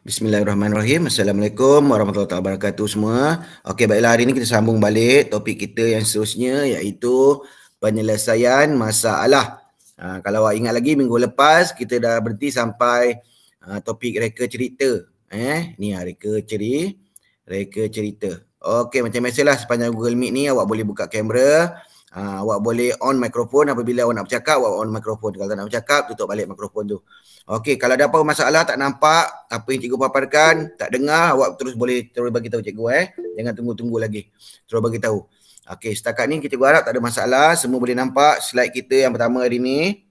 Bismillahirrahmanirrahim. Assalamualaikum warahmatullahi wabarakatuh semua. Okey, baiklah, hari ini kita sambung balik topik kita yang seterusnya, iaitu penyelesaian masalah. Kalau awak ingat lagi minggu lepas kita dah berhenti sampai topik reka cerita. Ni reka cerita. Okey, macam biasalah sepanjang Google Meet ni awak boleh buka kamera. Awak boleh on mikrofon apabila awak nak bercakap, awak on mikrofon. Kalau tak nak bercakap, tutup balik mikrofon tu. Okey, kalau ada apa masalah, tak nampak apa yang cikgu paparkan, tak dengar, awak terus bagi tahu cikgu. Jangan tunggu-tunggu lagi. Terus bagi tahu. Okey, setakat ni cikgu harap tak ada masalah, semua boleh nampak slide kita yang pertama hari ni.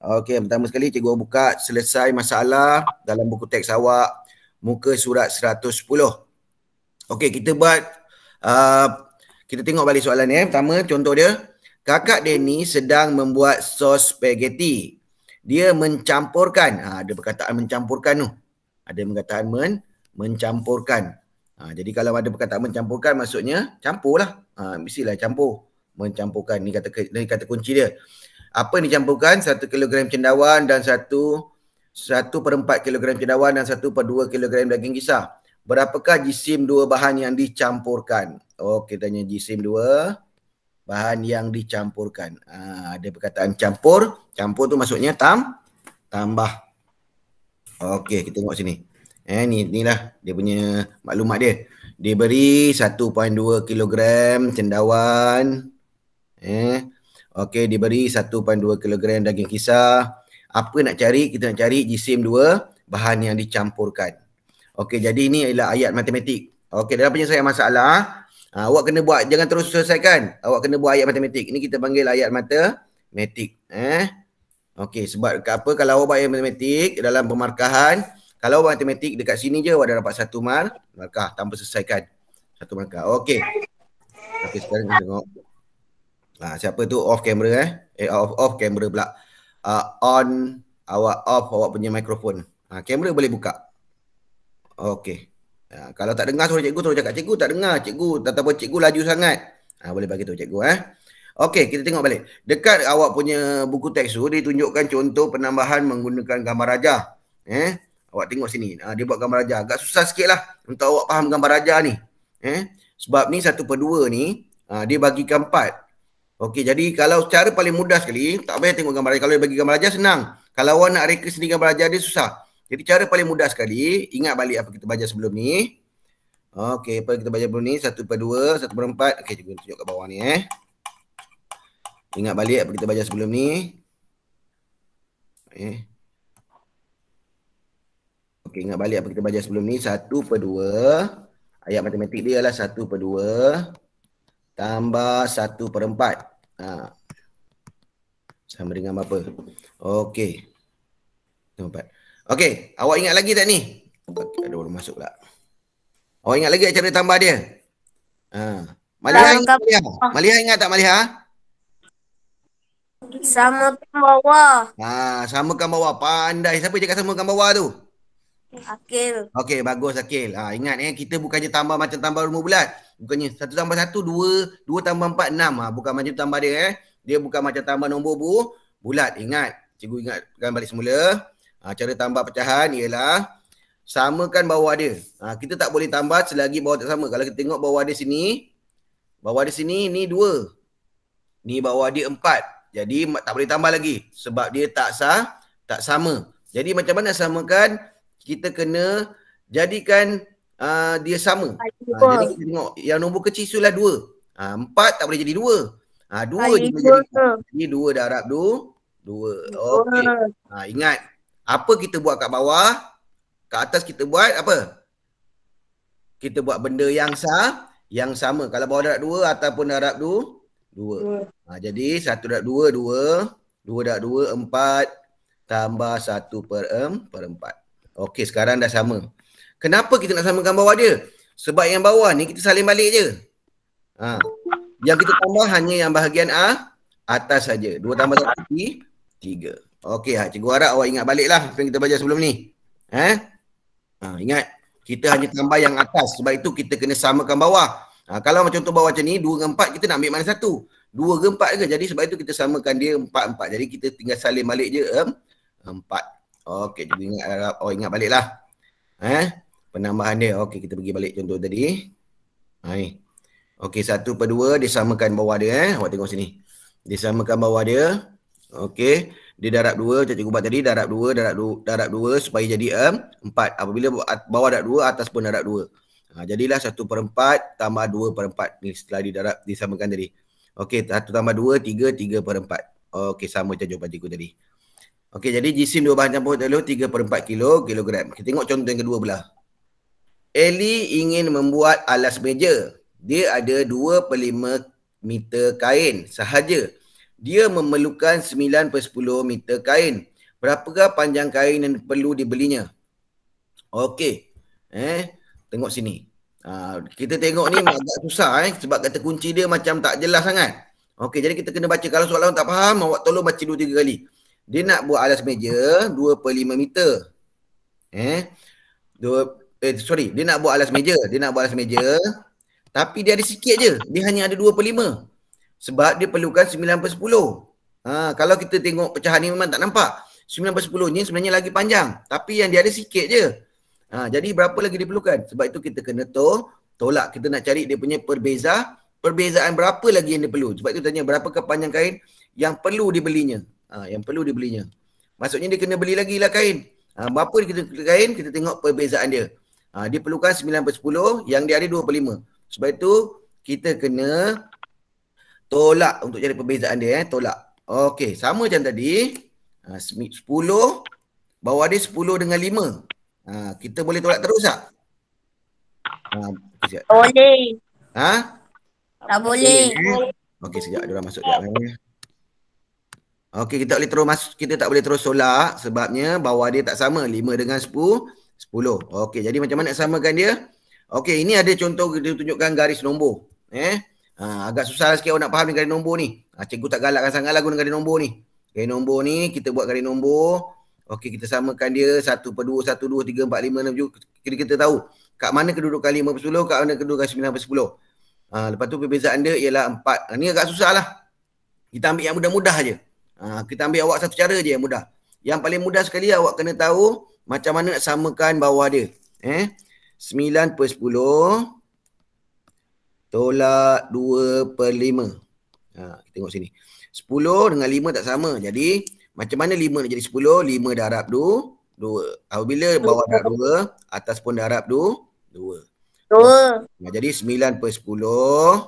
Okey, yang pertama sekali cikgu buka selesai masalah dalam buku teks awak, muka surat 110. Okey, kita buat kita tengok balik soalan ni. Pertama, contoh dia. Kakak Danny sedang membuat sos spaghetti. Dia mencampurkan. Ada perkataan mencampurkan tu. Ada perkataan mencampurkan. Jadi kalau ada perkataan mencampurkan, maksudnya campurlah. Mestilah campur. Mencampurkan. Ni kata kunci dia. Apa yang dicampurkan? 1 kilogram cendawan dan 1/4 kilogram cendawan dan 1/2 kilogram daging kisar. Berapakah jisim dua bahan yang dicampurkan? Kita tanya jisim dua bahan yang dicampurkan. Ada perkataan campur. Campur tu maksudnya tambah. Okey, kita tengok sini. Inilah dia punya maklumat dia. Dia beri 1.2 kilogram cendawan. Okey, diberi 1.2 kilogram daging kisar. Apa nak cari? Kita nak cari jisim dua bahan yang dicampurkan. Okey, jadi ini adalah ayat matematik. Okey, dalam penyelesaian masalah, awak kena buat, jangan terus selesaikan. Awak kena buat ayat matematik. Ini kita panggil ayat matematik. Okey, sebab apa? Kalau awak buat ayat matematik dalam pemarkahan, kalau awak matematik dekat sini je awak dah dapat 1 markah tanpa selesaikan. 1 markah. Okey. Okey, sekarang kita tengok. Siapa tu off camera off camera pula. On awak punya mikrofon. Kamera boleh buka. Okey. Kalau tak dengar suara cikgu terus cakap cikgu tak dengar, cikgu ataupun cikgu laju sangat. Boleh bagi tahu cikgu. Okey, kita tengok balik. Dekat awak punya buku teks tu ditunjukkan contoh penambahan menggunakan gambar raja. Awak tengok sini. Dia buat gambar raja. Agak susah sikitlah untuk awak faham gambar raja ni. Sebab ni 1/2 ni dia bagikan 4. Okey, jadi kalau cara paling mudah sekali, tak payah tengok gambar raja. Kalau dia bagi gambar raja senang. Kalau awak nak reka sendiri gambar raja dia susah. Jadi cara paling mudah sekali, ingat balik apa kita belajar sebelum ni. Okey, apa kita belajar sebelum ni? 1/2, 1/4. Okey, cikgu tunjuk kat bawah ni. Ingat balik apa kita belajar sebelum ni. Okey, ingat balik apa kita belajar sebelum ni. 1/2. Ayat matematik dia adalah 1/2 tambah 1/4. Sama dengan berapa? Okey. 4. Okey, awak ingat lagi tak ni? Ada orang masuk pula. Awak ingat lagi cara tambah dia? Maliha ingat Maliha? Maliha ingat tak Maliha? Samakan bawah. Samakan bawah. Pandai. Siapa cakap samakan bawah tu? Akil. Okey, bagus Akil. Ingat kita bukannya tambah macam tambah rumus bulat. Bukannya 1 tambah 1, 2, 2 tambah 4, 6. Bukan macam tambah dia. Dia bukan macam tambah nombor bulat. Ingat. Cikgu ingatkan balik semula. Cara tambah pecahan ialah samakan bawah dia. Kita tak boleh tambah selagi bawah tak sama. Kalau kita tengok bawah dia sini ni 2. Ni bawah dia 4. Jadi tak boleh tambah lagi sebab dia tak sama. Jadi macam mana samakan? Kita kena jadikan dia sama. Jadi kita tengok yang nombor kecil itulah 2. 4 tak boleh jadi 2. 2 je boleh jadi 4. Jadi 2 darab 2. Okey. Ingat. Apa kita buat kat bawah? Kat atas kita buat apa? Kita buat benda yang sama. Kalau bawah darab 2 ataupun darab 2. Jadi 1 darab 2, 2. 2 darab 2, 4. Tambah 1/4. Okey, sekarang dah sama. Kenapa kita nak samakan bawah dia? Sebab yang bawah ni kita salin balik je. Yang kita tambah hanya yang bahagian atas saja. 2 tambah 1, 3. Okey, cikgu harap awak ingat balik lah apa yang kita belajar sebelum ni. Ingat, kita hanya tambah yang atas. Sebab itu kita kena samakan bawah. Kalau macam contoh bawah macam ni, 2 dengan 4 kita nak ambil mana satu? 2 ke 4 ke? Jadi sebab itu kita samakan dia 4. Jadi kita tinggal salin balik je 4. Okey, cikgu ingat, awak ingat balik lah. Penambahan dia. Okey, kita pergi balik contoh tadi. Ni. Okey, 1/2 disamakan bawah dia. Awak tengok sini. Disamakan bawah dia. Okey, dia darab 2, cikgu buat tadi darab 2, darab 2 supaya jadi 4. Apabila bawah darab 2, atas pun darab 2. Jadilah 1/4 tambah 2/4 ni setelah didarab disamakan tadi. Okey, 1 tambah 2, 3, 3/4. Okey, sama macam jawapan cikgu tadi. Okey, jadi jisim dua bahan campur telur 3/4 kilogram. Kita tengok contoh yang kedua pula. Eli ingin membuat alas meja. Dia ada 2/5 meter kain sahaja. Dia memerlukan 9/10 meter kain. Berapakah panjang kain yang perlu dibelinya? Okey. Tengok sini. Kita tengok ni agak susah sebab kata kunci dia macam tak jelas sangat. Okey, jadi kita kena baca. Kalau soalan tak faham, awak tolong baca 2-3 kali. Dia nak buat alas meja 2/5 meter. Dia nak buat alas meja. Tapi dia ada sikit je. Dia hanya ada 2/5. Sebab dia perlukan 9/10. Kalau kita tengok pecahan ni memang tak nampak. 9/10 ni sebenarnya lagi panjang. Tapi yang dia ada sikit je. Jadi berapa lagi diperlukan? Sebab itu kita kena tolak. Kita nak cari dia punya perbezaan berapa lagi yang dia perlu. Sebab itu tanya berapakah panjang kain yang perlu dibelinya. Maksudnya dia kena beli lagi lah kain. Berapa kita kain, kita tengok perbezaan dia. Dia perlukan 9/10, yang dia ada 2/5. Sebab itu kita kena tolak untuk cari perbezaan dia. Tolak. Okey, sama macam tadi. 10, bawah dia 10 dengan 5. Kita boleh tolak terus tak? Tak boleh. Tak boleh. Okey, sekejap. Diorang masuk sekejap. Okey, kita tak boleh terus tolak sebabnya bawah dia tak sama. 5 dengan 10. Okey, jadi macam mana nak samakan dia? Okey, ini ada contoh dia tunjukkan garis nombor. Agak susah sikit awak nak faham ni garis nombor ni. Cikgu tak galakkan sangat lah guna garis nombor ni. Garis nombor ni, kita buat garis nombor. Okey, kita samakan dia 1/2, 1, 2, 3, 4, 5, 6, 7. Kita tahu kat mana kedudukan 5/10, kat mana kedudukan 9/10. Lepas tu perbezaan dia ialah 4. Ni agak susah lah. Kita ambil yang mudah-mudah je. Kita ambil awak satu cara je yang mudah. Yang paling mudah sekali awak kena tahu macam mana nak samakan bawah dia. 9/10 tolak 2/5. Kita tengok sini. 10 dengan 5 tak sama. Jadi macam mana 5 nak jadi 10? 5 darab 2. Apabila bawah darab 2, atas pun darab 2. Jadi 9/10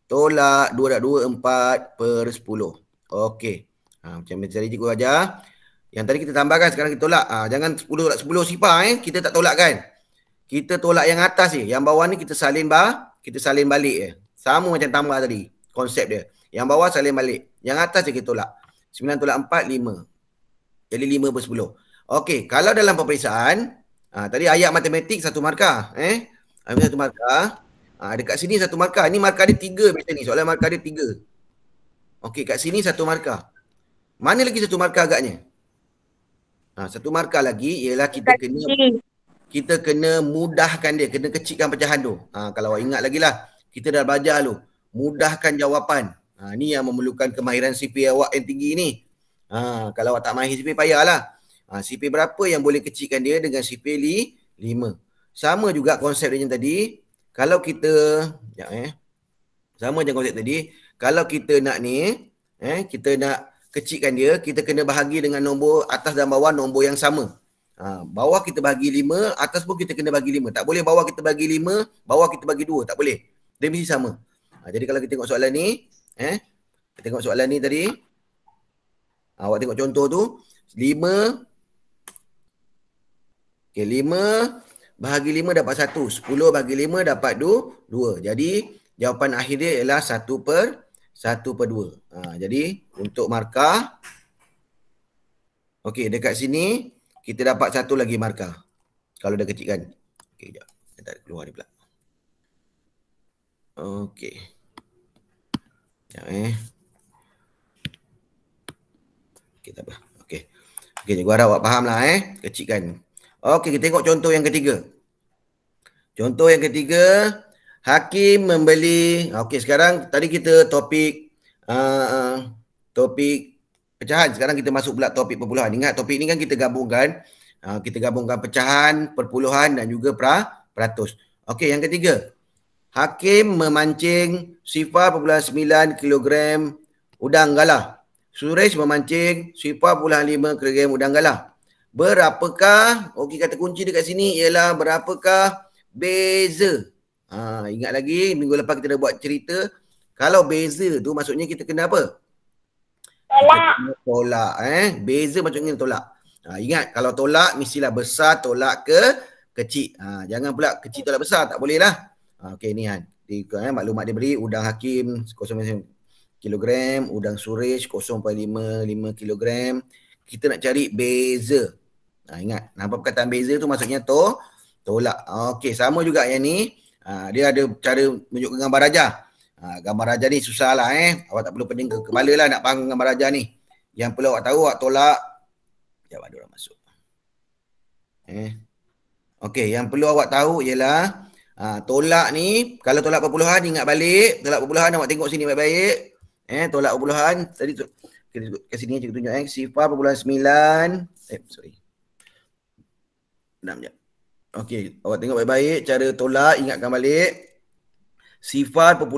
tolak 2 darab 2, 4/10. Okey. Macam tadi cikgu ajar. Yang tadi kita tambahkan, sekarang kita tolak. Jangan 10 tolak 10 sifar. Kita tak tolakkan. Kita tolak yang atas je. Yang bawah ni kita salin balik je. Sama macam tambah tadi. Konsep dia. Yang bawah salin balik. Yang atas je kita tolak. 9 tolak 4, 5. Jadi 5/10. Okey, kalau dalam peperiksaan, tadi ayat matematik 1 markah. Ambil 1 markah. Dekat sini 1 markah. Ini markah dia 3 macam ni. Soalan markah dia 3. Okey, kat sini 1 markah. Mana lagi 1 markah agaknya? 1 markah lagi ialah kita kena mudahkan dia, kena kecilkan pecahan tu. Kalau awak ingat lagi lah, kita dah belajar tu. Mudahkan jawapan. Ni yang memerlukan kemahiran CP awak yang tinggi ni. Kalau awak tak mahir CP, payahlah. CP berapa yang boleh kecilkan dia dengan CP 5. Sama juga konsep dia yang tadi. Kalau kita, sama macam konsep tadi. Kalau kita nak ni, kita nak kecilkan dia, kita kena bahagi dengan nombor atas dan bawah nombor yang sama. Bawah kita bagi 5, atas pun kita kena bagi 5. Tak boleh bawah kita bagi 5, bawah kita bagi 2. Tak boleh. Dia mesti sama. Jadi kalau kita tengok soalan ni, kita tengok soalan ni tadi. Awak tengok contoh tu. 5. Okay, 5 bahagi 5 dapat 1. 10 bahagi 5 dapat 2. Jadi jawapan akhir dia ialah 1/2. Jadi untuk markah, okey, dekat sini kita dapat 1 lagi markah. Kalau dah kecilkan. Okey, sekejap. Saya tak keluar ni pula. Okey. Sekejap Okey, tak apa. Okey. Okey, cikgu harap awak faham lah kecilkan. Okey, kita tengok contoh yang ketiga. Contoh yang ketiga, Hakim membeli. Okey, sekarang tadi kita topik topik pecahan. Sekarang kita masuk pula topik perpuluhan. Ingat topik ni kan kita gabungkan Kita gabungkan pecahan, perpuluhan dan juga peratus. Okey, yang ketiga. Hakim memancing 0.9 kilogram udang galah. Suresh memancing 0.5 kilogram udang galah. Berapakah, okey, kata kunci dekat sini ialah berapakah beza. Ingat lagi minggu lepas kita dah buat cerita. Kalau beza tu maksudnya kita kena apa? Tolak. Kita kena tolak. Beza maksudnya tolak. Ingat kalau tolak mestilah besar tolak ke kecil. Jangan pula kecil tolak besar. Tak boleh lah. Okey ni kan. Maklumat dia beri udang Hakim 0.5 kilogram, udang Suresh 0.55 kilogram. Kita nak cari beza. Ingat, nampak perkataan beza tu maksudnya tolak. Okey, sama juga yang ni. Dia ada cara menunjukkan gambar rajah. Gambar rajah ni susah lah Awak tak perlu pening ke kepala lah nak faham gambar rajah ni. Yang perlu awak tahu, awak tolak. Sekejap ada orang masuk. Okey, yang perlu awak tahu ialah tolak ni, kalau tolak perpuluhan ingat balik, tolak perpuluhan awak tengok sini baik-baik. Tolak perpuluhan tadi tu kat sini cikgu tunjuk 0.9. Sorry. Bentar jap. Okey, awak tengok baik-baik cara tolak, ingatkan balik. 0.9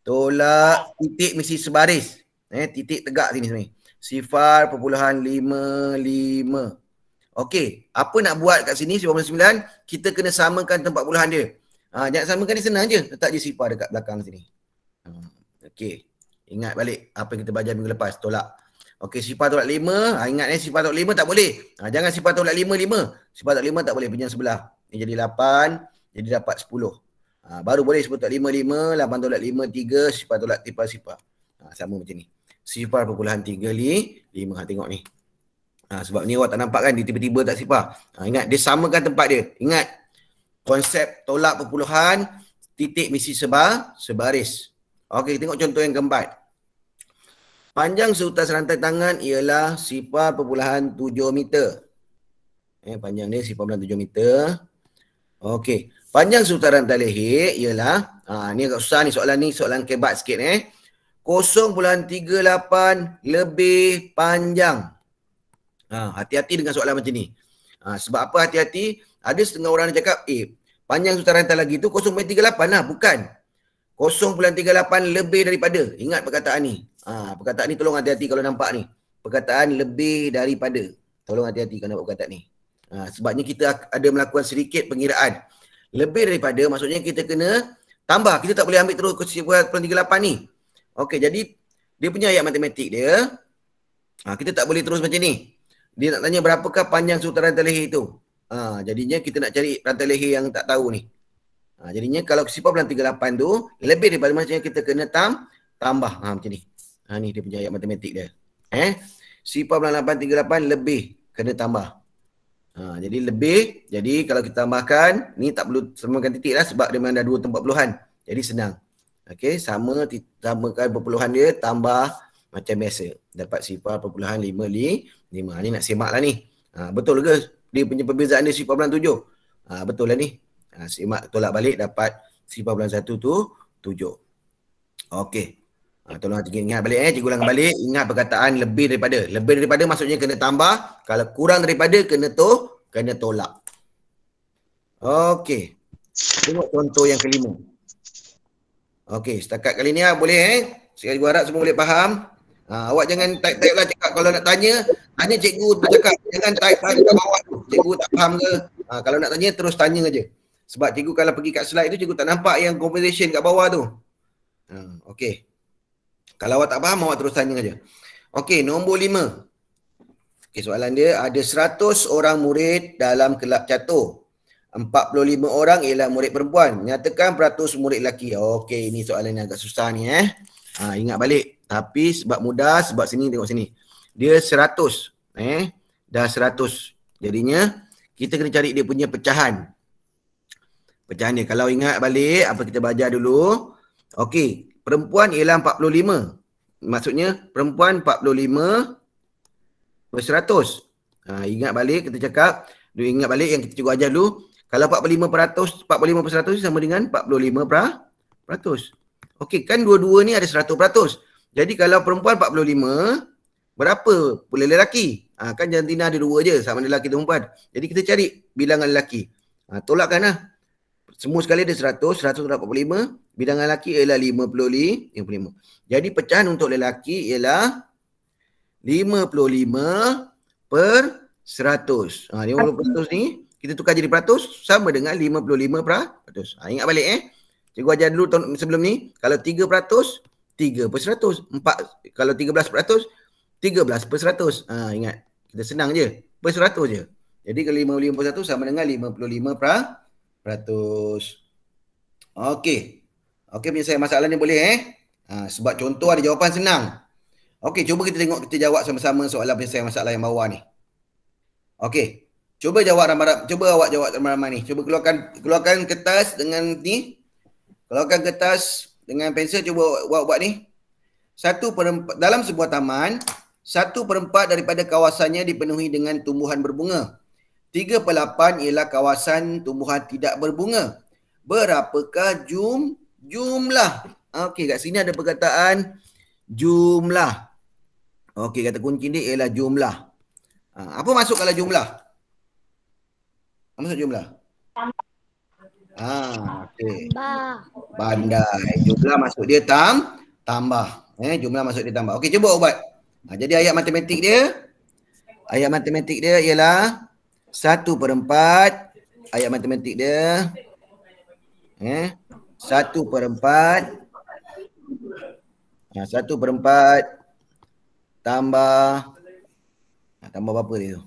tolak titik mesti sebaris. Titik tegak sini sebenarnya. 0.55. Okey, apa nak buat kat sini 0.9? Kita kena samakan tempat puluhan dia. Jangan samakan dia, senang je. Letak je sifar dekat belakang sini. Okey, ingat balik apa yang kita belajar minggu lepas, tolak. Okey, sifar tolak 5. Ingat sifar tolak 5 tak boleh. Jangan sifar tolak 5. Sifar tolak 5 tak boleh, pinjam sebelah. Ni jadi 8, jadi dapat 10. Baru boleh sifar tolak 5, 8 tolak 5, 3, sifar tolak sifar. Sama macam ni. Sifar perpuluhan 3, 5. Tengok ni. Sebab ni awak tak nampak kan, dia tiba-tiba tak sifar. Ingat, dia samakan tempat dia. Ingat, konsep tolak perpuluhan, titik mesti sebaris. Okey, tengok contoh yang keempat. Panjang seutas rantai tangan ialah 0.7 meter. Panjang dia 0.7 meter. Okey, panjang seutas rantai leher ialah, ni agak susah ni soalan ni, soalan kebat sikit 0.38 lebih panjang. Hati-hati dengan soalan macam ni. Sebab apa hati-hati? Ada setengah orang yang cakap, panjang seutas rantai lagi tu 0.38 lah. Bukan. 0.38 lebih daripada. Ingat perkataan ni. Perkataan ni tolong hati-hati kalau nampak ni. Perkataan lebih daripada. Tolong hati-hati kalau nampak perkataan ni. Sebabnya kita ada melakukan sedikit pengiraan. Lebih daripada maksudnya kita kena tambah. Kita tak boleh ambil terus 0.38 ni. Okey, jadi dia punya ayat matematik dia. Kita tak boleh terus macam ni. Dia nak tanya berapakah panjang seutas rantai leher itu. Jadinya kita nak cari rantai leher yang tak tahu ni. Jadinya kalau 0.38 tu lebih daripada macamnya kita kena tambah. Macam ni. Ni dia punya ayat matematik dia. 0.838 lebih kena tambah. Jadi lebih. Jadi kalau kita tambahkan, ni tak perlu samakan titik lah sebab dia memang ada dua tempat puluhan. Jadi senang. Okey, samakan perpuluhan dia tambah macam biasa. Dapat 0.55. Ni nak semak lah ni. Betul ke dia punya perbezaan dia 0.7? Betul lah ni. Semak tolak balik dapat 0.17. Okey. Tolong ingat balik cikgu ulang balik. Ingat perkataan lebih daripada. Lebih daripada maksudnya kena tambah. Kalau kurang daripada kena tolak. Okey. Tengok contoh yang kelima. Okey, setakat kali ni boleh Saya harap semua boleh faham. Awak jangan type lah cakap. Kalau nak tanya cikgu bercakap. Jangan type kat bawah tu. Cikgu tak faham ke? Kalau nak tanya terus tanya aja. Sebab cikgu kalau pergi kat slide tu cikgu tak nampak yang conversation kat bawah tu. Okey. Kalau awak tak faham awak terus tanya aja. Okey, nombor 5. Okey, soalan dia ada 100 orang murid dalam kelab catur. 45 orang ialah murid perempuan. Nyatakan peratus murid lelaki. Okey, ini soalan yang agak susah ni ingat balik. Tapi sebab mudah, sebab sini tengok sini. Dia 100. Dah 100. Jadinya kita kena cari dia punya pecahan. Pecahan dia. Kalau ingat balik apa kita belajar dulu. Okey, perempuan ialah 45. Maksudnya perempuan 45 per 100. Ingat balik kita cakap. Ingat balik yang kita cikgu ajar dulu. Kalau 45% 45 per 100 sama dengan 45%. Okey, kan dua-dua ni ada 100%. Jadi kalau perempuan 45, berapa pula lelaki? Kan jantina ada 2 je, sama ada lelaki dan perempuan. Jadi kita cari bilangan lelaki. Tolakkan lah. Semua sekali ada 100, 145. Bilangan lelaki ialah 55. Jadi pecahan untuk lelaki ialah 55 per 100. 50% ni kita tukar jadi peratus sama dengan 55 peratus. Ingat balik Cikgu ajar dulu tahun sebelum ni. Kalau 3%, 3 per 100. 4, kalau 13%, 13 per 100. Ingat. Kita senang je. Per 100 je. Jadi kalau 55 per 100 sama dengan 55 peratus. Okey. Okey, penyelesaian masalah ni boleh sebab contoh ada jawapan senang. Okey, cuba kita tengok, kita jawab sama-sama soalan penyelesaian masalah yang bawah ni. Okey. Cuba awak jawab ramai-ramai ni. Cuba keluarkan kertas dengan ni. Keluarkan kertas dengan pensel, cuba awak buat ni. 1/4 dalam sebuah taman, 1/4 daripada kawasannya dipenuhi dengan tumbuhan berbunga. 3/8 ialah kawasan tumbuhan tidak berbunga. Berapakah jumlah? Okey, kat sini ada perkataan jumlah. Okey, kata kunci dia ialah jumlah. Apa masuk kalau jumlah? Apa masuk jumlah? Okey. Bandai. Jumlah masuk dia tambah. Jumlah masuk dia tambah. Okey, cuba buat. Jadi ayat matematik dia ialah 1/4. Ayat matematik dia 1/4. 1/4 tambah berapa dia tu?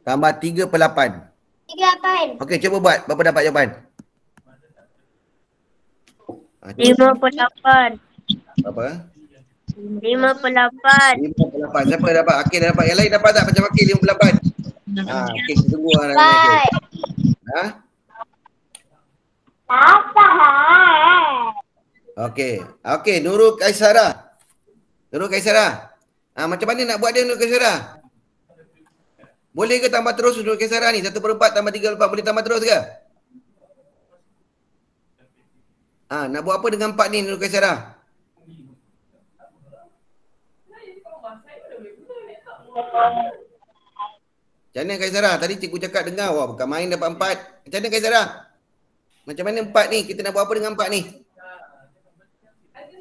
Tambah 3/8. 3/8. Okey, cuba buat. Berapa dapat jawapan? 5/8. Berapa? 5/8. 5/8. Siapa dapat? Akil dapat. Yang lain dapat tak macam Akil 5/8? Okey, kita tunggu orang lain. Okey, Nurul Kaisara. Macam mana nak buat dia Nurul Kaisara? Boleh ke tambah terus Nurul Kaisara ni? 1/4 tambah 3/8 boleh tambah terus ke? Nak buat apa dengan 4 ni Nurul Kaisara? Macam mana Kaisara? Tadi cikgu cakap dengar. Wah, bukan main dapat 4. Macam mana Kaisara? Macam mana 4 ni? Kita nak buat apa dengan 4 ni?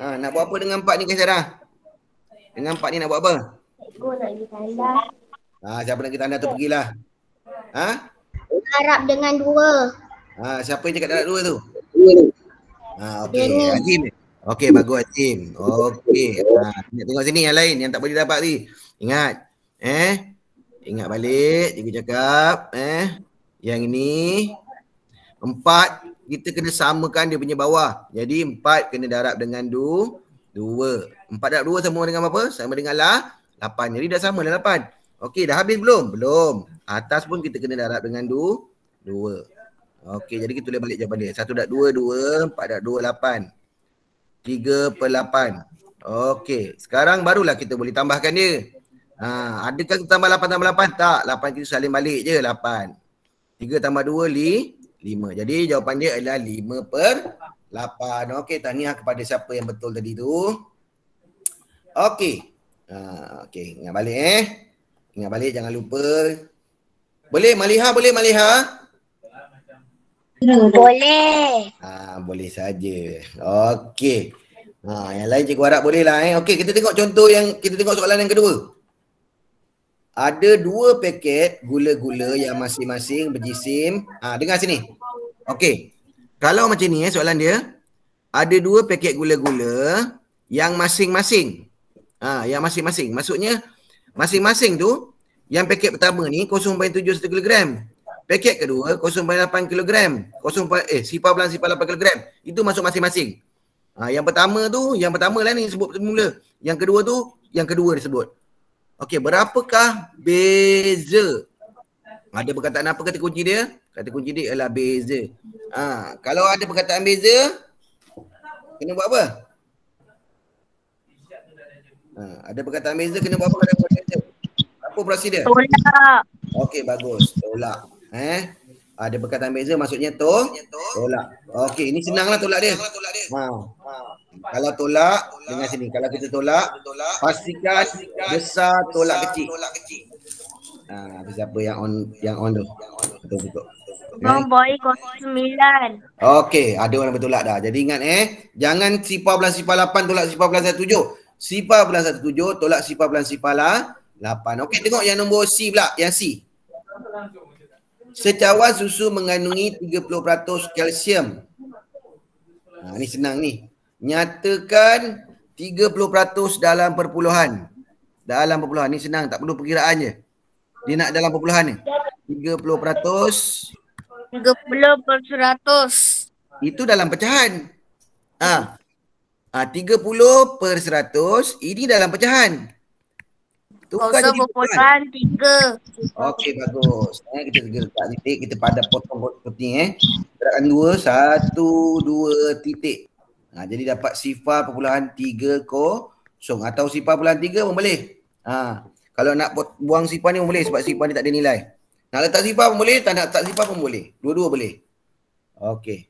Nak buat apa dengan 4 ni Kaisara? Dengan 4 ni nak buat apa? Cikgu nak pergi tanda. Siapa nak pergi tanda tu pergilah. Darab dengan 2. Siapa yang cakap darab 2 tu? Okey, Azim. Okey, bagus Azim. Okey. Tengok sini yang lain yang tak boleh dapat ni. Ingat. Ingat balik cikgu cakap. Yang ini 4 kita kena samakan dia punya bawah. Jadi 4 kena darab dengan 2. 4 darab 2 sama dengan apa? Sama dengan 8. Jadi dah sama dah 8. Okey, dah habis belum? Belum. Atas pun kita kena darab dengan 2. Okey, jadi kita tulis balik jawapan dia. 1 darab 2, 2. 4 darab 2, 8. 3/8. Okey, sekarang barulah kita boleh tambahkan dia. Adakah kita tambah 8 tambah 8? Tak, 8 kita salin balik je 8. 3 tambah 2, 5. Jadi jawapan dia adalah 5/8. Okey, tahniah kepada siapa yang betul tadi tu. Okey. Okey, ingat balik Ingat balik, jangan lupa. Boleh Maliha, boleh Maliha? Boleh. Boleh saja. Okey. Yang lain cikgu harap boleh lah. Okey, kita tengok contoh kita tengok soalan yang kedua. Ada 2 paket gula-gula yang masing-masing berjisim. Dengar sini. Okey. Kalau macam ni soalan dia. Ada 2 paket gula-gula yang masing-masing. Yang masing-masing. Maksudnya masing-masing tu yang paket pertama ni 0.71 kg. Paket kedua 0.8 kg. 0.8 kg. Itu masuk masing-masing. Yang pertama lah ni sebut mula. Yang kedua tu yang kedua disebut. Okey, berapakah beza? Ada perkataan apa kata kunci dia? Kata kunci dia ialah beza. Kalau ada perkataan beza, kena buat apa? Ada perkataan beza, kena buat apa? Apa operasi dia? Tolak. Okey, bagus. Tolak. Ada perkataan beza maksudnya tolak. Okey, ini senanglah tolak dia. Kalau tolak dengan sini. Kalau kita tolak, pastikan besar tolak kecil. Siapa yang on tu? Betul betul. Boy 09. Okey, ada orang bertolak dah. Jadi ingat jangan sifar bulan sifar 8 tolak sifar bulan 17. Sifar bulan 17 tolak sifar bulan sifar 8. Okey, tengok yang nombor C pula, yang C. Secawan susu mengandungi 30% kalsium. Ni senang ni. Nyatakan 30% dalam perpuluhan. Dalam perpuluhan ni senang, tak perlu perkiraan je. Dia nak dalam perpuluhan ni. 30%. 30%. Itu dalam pecahan. 30% ini dalam pecahan. Tukar jadi perpuluhan 3. Okey, bagus. Kita letak titik, kita pada potong seperti ni. Gerakan 2, 1, 2 titik. Jadi dapat sifar perpuluhan 3 kosong. Atau sifar perpuluhan 3 pun boleh. Kalau nak buang sifar ni pun boleh sebab sifar ni tak ada nilai. Nak letak sifar pun boleh, tak nak letak sifar pun boleh. Dua-dua boleh. Okey.